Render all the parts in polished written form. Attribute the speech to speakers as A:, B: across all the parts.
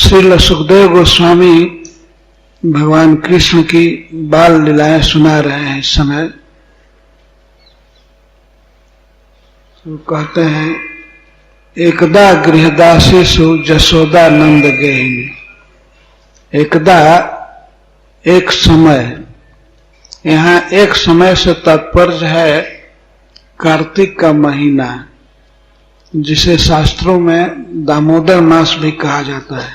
A: श्रील सुखदेव गोस्वामी भगवान कृष्ण की बाल लीलाएं सुना रहे हैं इस समय। तो कहते हैं, एकदा गृहदासीषु जसोदा नंद गेहिनी। एकदा एक समय, यहाँ एक समय से तात्पर्य है कार्तिक का महीना, जिसे शास्त्रों में दामोदर मास भी कहा जाता है।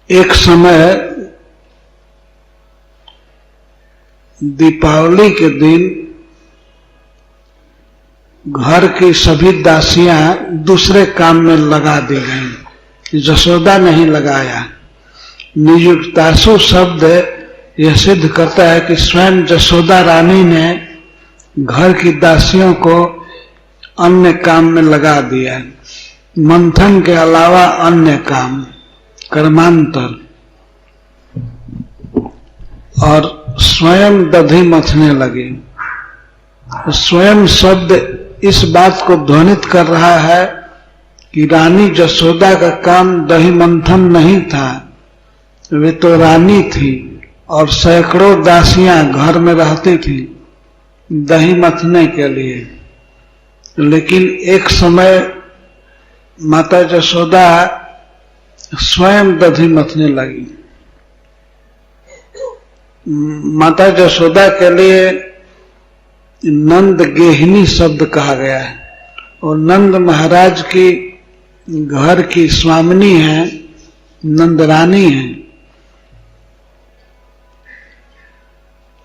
A: एक समय दीपावली के दिन घर की सभी दासियां दूसरे काम में लगा दी गईं, जसोदा नहीं लगाया। नियुक्तासु शब्द यह सिद्ध करता है कि स्वयं जसोदा रानी ने घर की दासियों को अन्य काम में लगा दिया, मंथन के अलावा अन्य काम, कर्मांतर, और स्वयं दधी मथने लगी। स्वयं शब्द इस बात को ध्वनित कर रहा है कि रानी जसोदा का काम दही मंथन नहीं था, वे तो रानी थी और सैकड़ों दासियां घर में रहती थी दही मथने के लिए। लेकिन एक समय माता जसोदा स्वयं दधी मथने लगी। माता जसोदा के लिए नंद गेहिनी शब्द कहा गया है, और नंद महाराज की घर की स्वामिनी है, नंद रानी है।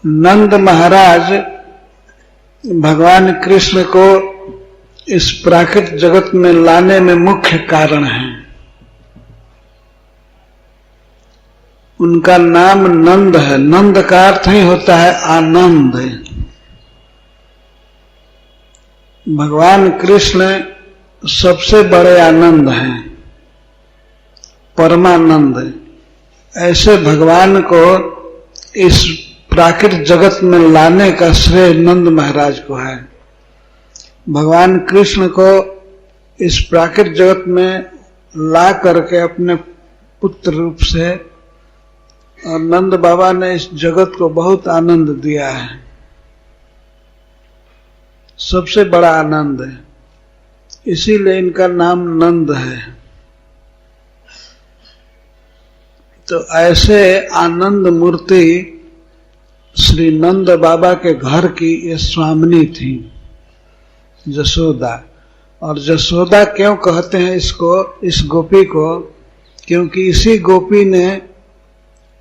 A: नंद महाराज भगवान कृष्ण को इस प्राकृतिक जगत में लाने में मुख्य कारण है। उनका नाम नंद है। नंद का अर्थ ही होता है आनंद। भगवान कृष्ण सबसे बड़े आनंद हैं, परमानंद। ऐसे भगवान को इस प्राकृतिक जगत में लाने का श्रेय नंद महाराज को है। भगवान कृष्ण को इस प्राकृतिक जगत में ला करके अपने पुत्र रूप से, और नंद बाबा ने इस जगत को बहुत आनंद दिया है, सबसे बड़ा आनंद है, इसीलिए इनका नाम नंद है। तो ऐसे आनंद मूर्ति श्री नंद बाबा के घर की ये स्वामिनी थी जसोदा। और जसोदा क्यों कहते हैं इसको, इस गोपी को? क्योंकि इसी गोपी ने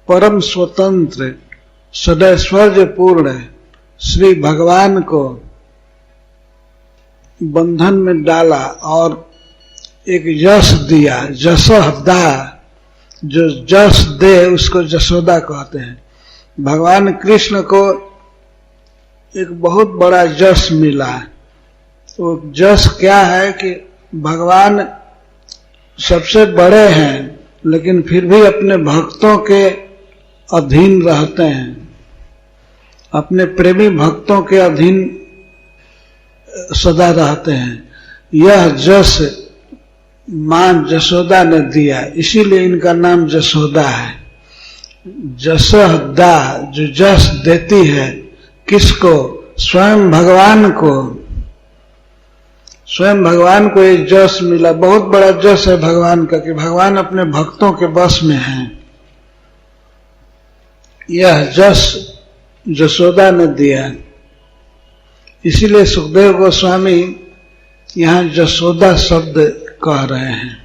A: परम स्वतंत्र सदैश्वर्य पूर्ण श्री भगवान को बंधन में डाला और एक यश दिया। जसह दा, जो जस दे उसको जसोदा कहते हैं। भगवान कृष्ण को एक बहुत बड़ा यश मिला। तो यश क्या है कि भगवान सबसे बड़े हैं, लेकिन फिर भी अपने भक्तों के अधीन रहते हैं, अपने प्रेमी भक्तों के अधीन सदा रहते हैं। यह जस मां जसोदा ने दिया, इसीलिए इनका नाम जसोदा है। जसह दा, जो जस देती है, किसको? स्वयं भगवान को। स्वयं भगवान को ये जस मिला। बहुत बड़ा जस है भगवान का कि भगवान अपने भक्तों के बस में हैं। यह जस जसोदा ने दिया, इसीलिए सुखदेव गोस्वामी यहाँ जसोदा शब्द कह रहे हैं।